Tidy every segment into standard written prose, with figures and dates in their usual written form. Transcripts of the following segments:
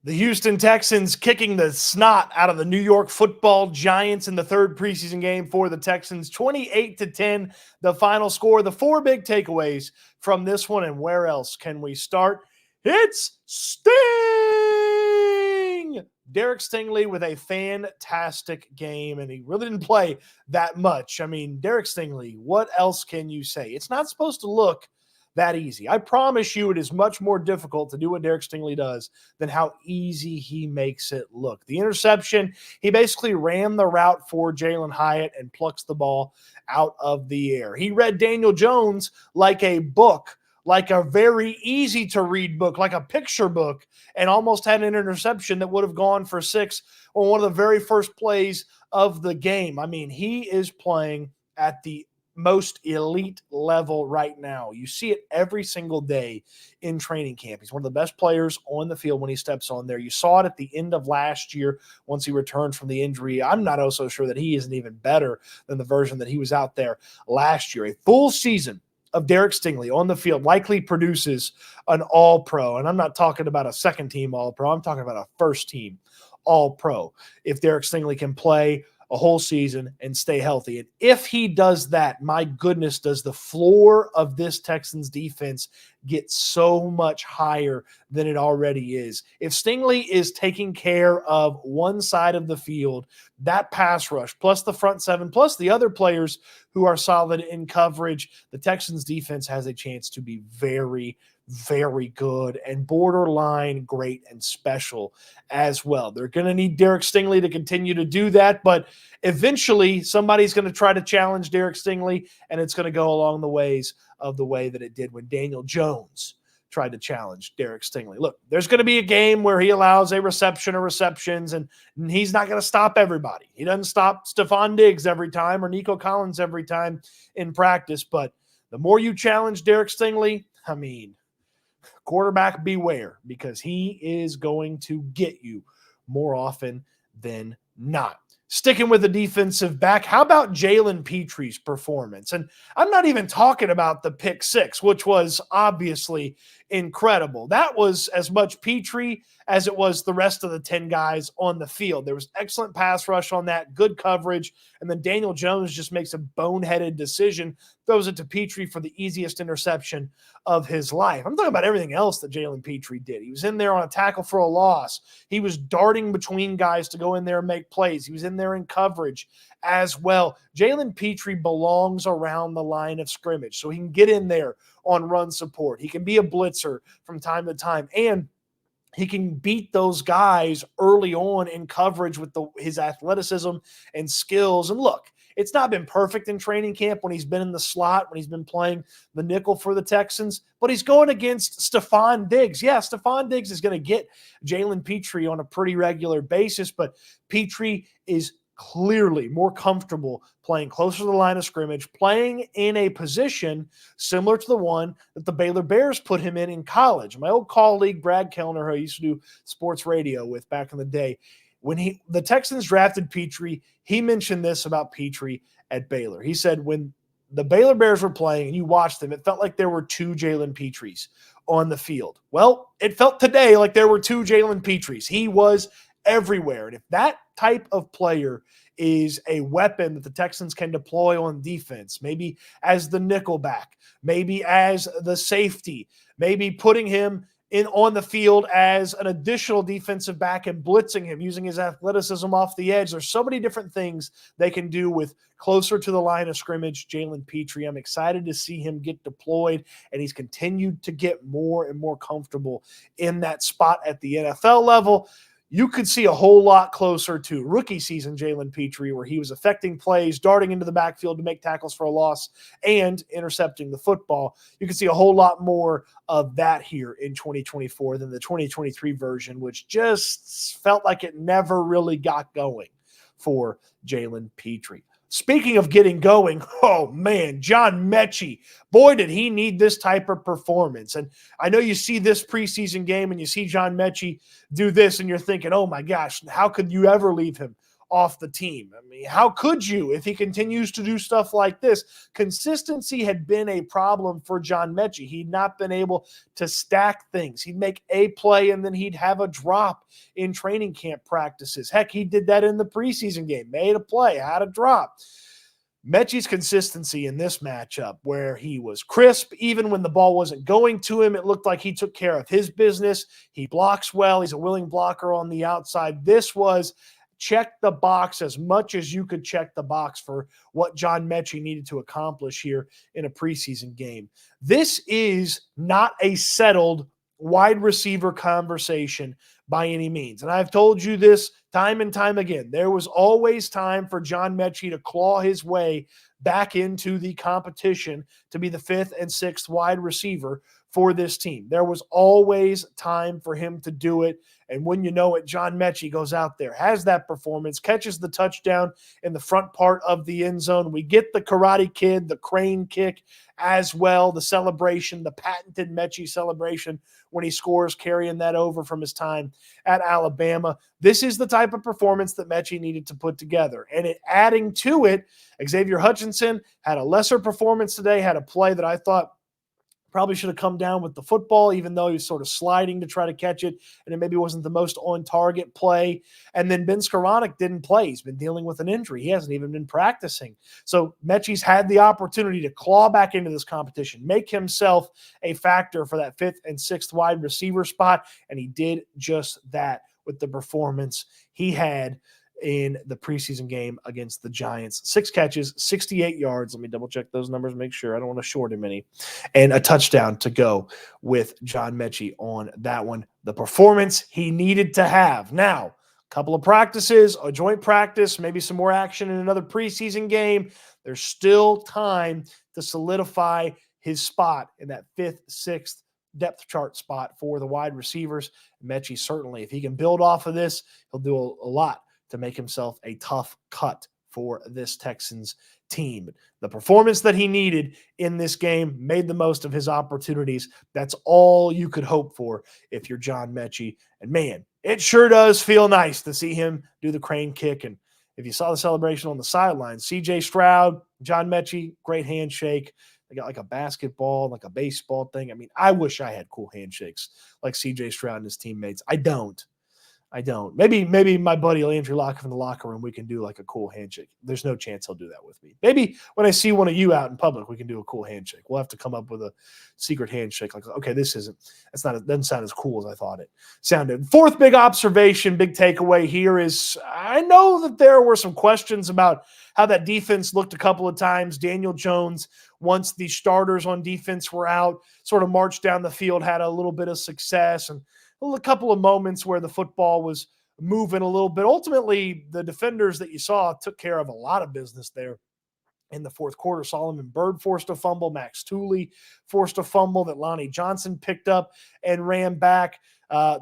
The Houston Texans kicking the snot out of the New York Football Giants in the third preseason game for the Texans. 28-10, the final score. The four big takeaways from this one, and where else can we start? It's Sting! Derek Stingley with a fantastic game, and he really didn't play that much. I mean, Derek Stingley, what else can you say? It's not supposed to look that easy. I promise you it is much more difficult to do what Derek Stingley does than how easy he makes it look. The interception, he basically ran the route for Jalen Hyatt and plucks the ball out of the air. He read Daniel Jones like a book, like a very easy to read book, like a picture book, and almost had an interception that would have gone for 6 on one of the very first plays of the game. I mean, he is playing at the most elite level right now. You see it every single day in training camp. He's one of the best players on the field when he steps on there. You saw it at the end of last year once he returned from the injury. I'm not also sure that he isn't even better than the version that he was out there last year. A full season of Derek Stingley on the field likely produces an all-pro. And I'm not talking about a second-team all-pro. I'm talking about a first-team all-pro. If Derek Stingley can play a whole season and stay healthy. And if he does that, my goodness, does the floor of this Texans defense get so much higher than it already is. If Stingley is taking care of one side of the field, that pass rush, plus the front seven, plus the other players who are solid in coverage, the Texans defense has a chance to be very, very good and borderline great and special as well. They're going to need Derek Stingley to continue to do that, but eventually somebody's going to try to challenge Derek Stingley, and it's going to go along the ways of the way that it did when Daniel Jones tried to challenge Derek Stingley. Look, there's going to be a game where he allows a reception or receptions, and he's not going to stop everybody. He doesn't stop Stefon Diggs every time or Nico Collins every time in practice, but the more you challenge Derek Stingley, I mean, quarterback beware, because he is going to get you more often than not. Sticking with the defensive back, how about Jaylen Petri's performance? And I'm not even talking about the pick 6, which was obviously incredible. That was as much Pitre as it was the rest of the 10 guys on the field. There was excellent pass rush on that, good coverage, and then Daniel Jones just makes a boneheaded decision, throws it to Pitre for the easiest interception of his life. I'm talking about everything else that Jaylen Petri did. He was in there on a tackle for a loss. He was darting between guys to go in there and make plays. He was in there in coverage as well. Jaylen Petri belongs around the line of scrimmage, so he can get in there on run support. He can be a blitzer from time to time, and he can beat those guys early on in coverage with his athleticism and skills. And look, it's not been perfect in training camp when he's been in the slot, when he's been playing the nickel for the Texans, but he's going against Stefon Diggs. Yeah, Stefon Diggs is going to get Jaylen Petri on a pretty regular basis, but Petri is clearly more comfortable playing closer to the line of scrimmage, playing in a position similar to the one that the Baylor Bears put him in college. My old colleague, Brad Kellner, who I used to do sports radio with back in the day, when the Texans drafted Pitre, he mentioned this about Pitre at Baylor. He said when the Baylor Bears were playing and you watched them, it felt like there were 2 Jaylen Petris on the field. Well, it felt today like there were 2 Jaylen Petris. He was everywhere. And if that type of player is a weapon that the Texans can deploy on defense, maybe as the nickelback, maybe as the safety, maybe putting him in on the field as an additional defensive back and blitzing him using his athleticism off the edge. There's so many different things they can do with closer to the line of scrimmage Jaylen Petri. I'm excited to see him get deployed, and he's continued to get more and more comfortable in that spot at the NFL level. You could see a whole lot closer to rookie season Jaylen Petri, where he was affecting plays, darting into the backfield to make tackles for a loss, and intercepting the football. You can see a whole lot more of that here in 2024 than the 2023 version, which just felt like it never really got going for Jaylen Petri. Speaking of getting going, oh man, John Metchie, boy, did he need this type of performance. And I know you see this preseason game and you see John Metchie do this and you're thinking, oh my gosh, how could you ever leave him off the team. I mean, how could you if he continues to do stuff like this? Consistency had been a problem for John Metchie. He'd not been able to stack things. He'd make a play and then he'd have a drop in training camp practices. Heck, he did that in the preseason game, made a play, had a drop. Metchie's consistency in this matchup, where he was crisp, even when the ball wasn't going to him, it looked like he took care of his business. He blocks well. He's a willing blocker on the outside. This was check the box as much as you could check the box for what John Metchie needed to accomplish here in a preseason game. This is not a settled wide receiver conversation by any means. And I've told you this time and time again. There was always time for John Metchie to claw his way back into the competition to be the 5th and 6th wide receiver for this team. There was always time for him to do it. And when you know it, John Metchie goes out there, has that performance, catches the touchdown in the front part of the end zone. We get the Karate Kid, the crane kick as well, the celebration, the patented Metchie celebration when he scores, carrying that over from his time at Alabama. This is the type of performance that Metchie needed to put together. And adding to it, Xavier Hutchinson had a lesser performance today, had a play that I thought probably should have come down with the football, even though he was sort of sliding to try to catch it, and it maybe wasn't the most on-target play. And then Ben Skoranek didn't play. He's been dealing with an injury. He hasn't even been practicing. So Metchie's had the opportunity to claw back into this competition, make himself a factor for that 5th and 6th wide receiver spot, and he did just that with the performance he had in the preseason game against the Giants. 6 catches, 68 yards. Let me double check those numbers, make sure I don't want to short him any. And a touchdown to go with John Metchie on that one. The performance he needed to have. Now, a couple of practices, a joint practice, maybe some more action in another preseason game. There's still time to solidify his spot in that 5th, 6th depth chart spot for the wide receivers. Metchie certainly, if he can build off of this, he'll do a lot to make himself a tough cut for this Texans team. The performance that he needed in this game made the most of his opportunities. That's all you could hope for if you're John Metchie. And man, it sure does feel nice to see him do the crane kick. And if you saw the celebration on the sidelines, CJ Stroud, John Metchie, great handshake. They got like a basketball, like a baseball thing. I mean, I wish I had cool handshakes like CJ Stroud and his teammates. I don't. Maybe my buddy Landry Locker from the locker room, we can do like a cool handshake. There's no chance he'll do that with me. Maybe when I see one of you out in public, we can do a cool handshake. We'll have to come up with a secret handshake. Like, okay, doesn't sound as cool as I thought it sounded. 4th big observation, big takeaway here is I know that there were some questions about how that defense looked a couple of times. Daniel Jones, once the starters on defense were out, sort of marched down the field, had a little bit of success, and a couple of moments where the football was moving a little bit. Ultimately, the defenders that you saw took care of a lot of business there in the 4th quarter. Solomon Byrd forced a fumble. Max Tooley forced a fumble that Lonnie Johnson picked up and ran back.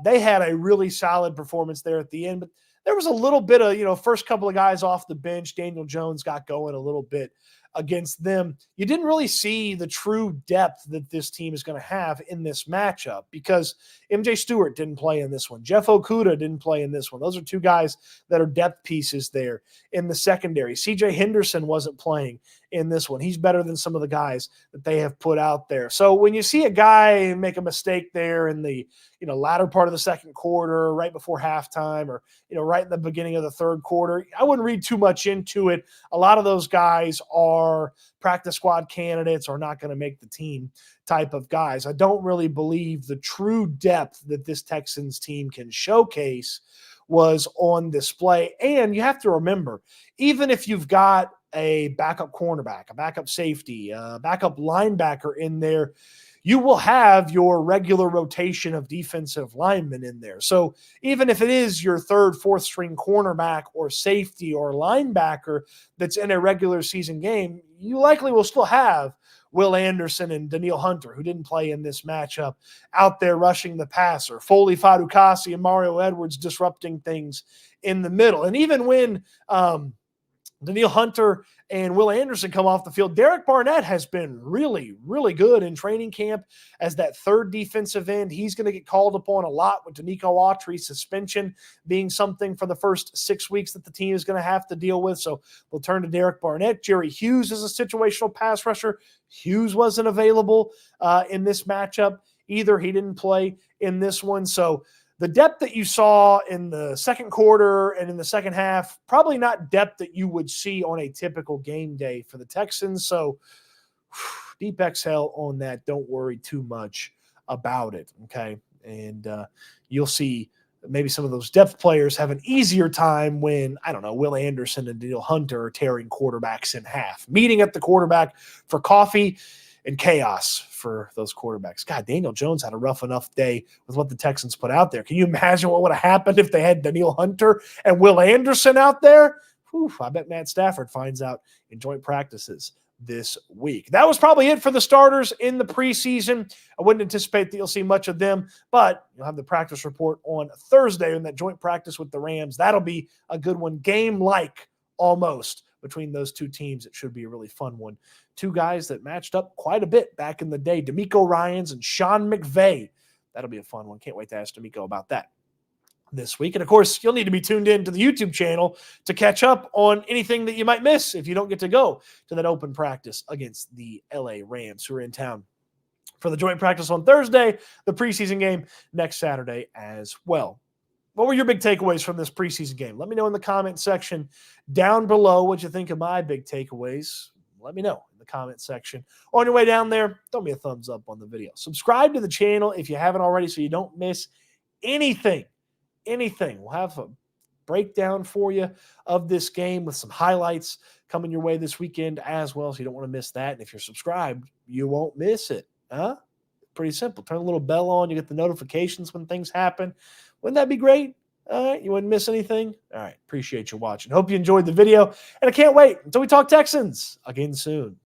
They had a really solid performance there at the end, but there was a little bit of, first couple of guys off the bench. Daniel Jones got going a little bit against them. You didn't really see the true depth that this team is going to have in this matchup because MJ Stewart didn't play in this one. Jeff Okudah didn't play in this one. Those are 2 guys that are depth pieces there in the secondary. CJ Henderson wasn't playing in this one. He's better than some of the guys that they have put out there. So when you see a guy make a mistake there in the latter part of the 2nd quarter, right before halftime, or right in the beginning of the 3rd quarter, I wouldn't read too much into it. A lot of those guys are practice squad candidates or not going to make the team type of guys. I don't really believe the true depth that this Texans team can showcase was on display. And you have to remember, even if you've got a backup cornerback, a backup safety, a backup linebacker in there, you will have your regular rotation of defensive linemen in there. So even if it is your 3rd, 4th string cornerback or safety or linebacker that's in a regular season game, you likely will still have Will Anderson and Daniil Hunter, who didn't play in this matchup, out there rushing the passer. Foley Fadukasi and Mario Edwards disrupting things in the middle. And even when Danielle Hunter and Will Anderson come off the field. Derek Barnett has been really, really good in training camp as that third defensive end. He's going to get called upon a lot with Danico Autry's suspension being something for the first 6 weeks that the team is going to have to deal with. So we'll turn to Derek Barnett. Jerry Hughes is a situational pass rusher. Hughes wasn't available in this matchup either. He didn't play in this one. So the depth that you saw in the second quarter and in the second half, probably not depth that you would see on a typical game day for the Texans. So deep exhale on that. Don't worry too much about it, okay? And you'll see maybe some of those depth players have an easier time when, I don't know, Will Anderson and Danielle Hunter are tearing quarterbacks in half, meeting at the quarterback for coffee and chaos for those quarterbacks. God, Daniel Jones had a rough enough day with what the Texans put out there. Can you imagine what would have happened if they had Danielle Hunter and Will Anderson out there? Whew, I bet Matt Stafford finds out in joint practices this week. That was probably it for the starters in the preseason. I wouldn't anticipate that you'll see much of them, but you'll have the practice report on Thursday in that joint practice with the Rams. That'll be a good one, game-like almost between those two teams. It should be a really fun one. Two guys that matched up quite a bit back in the day, D'Amico Ryans and Sean McVay. That'll be a fun one. Can't wait to ask D'Amico about that this week. And of course, you'll need to be tuned in to the YouTube channel to catch up on anything that you might miss if you don't get to go to that open practice against the LA Rams, who are in town for the joint practice on Thursday, the preseason game next Saturday as well. What were your big takeaways from this preseason game? Let me know in the comment section down below what you think of my big takeaways. Let me know in the comment section. On your way down there, throw me a thumbs up on the video. Subscribe to the channel if you haven't already so you don't miss anything. We'll have a breakdown for you of this game with some highlights coming your way this weekend as well, so you don't want to miss that. And if you're subscribed, you won't miss it. Pretty simple. Turn a little bell on. You get the notifications when things happen. Wouldn't that be great? All right, you wouldn't miss anything? All right, appreciate you watching. Hope you enjoyed the video, and I can't wait until we talk Texans again soon.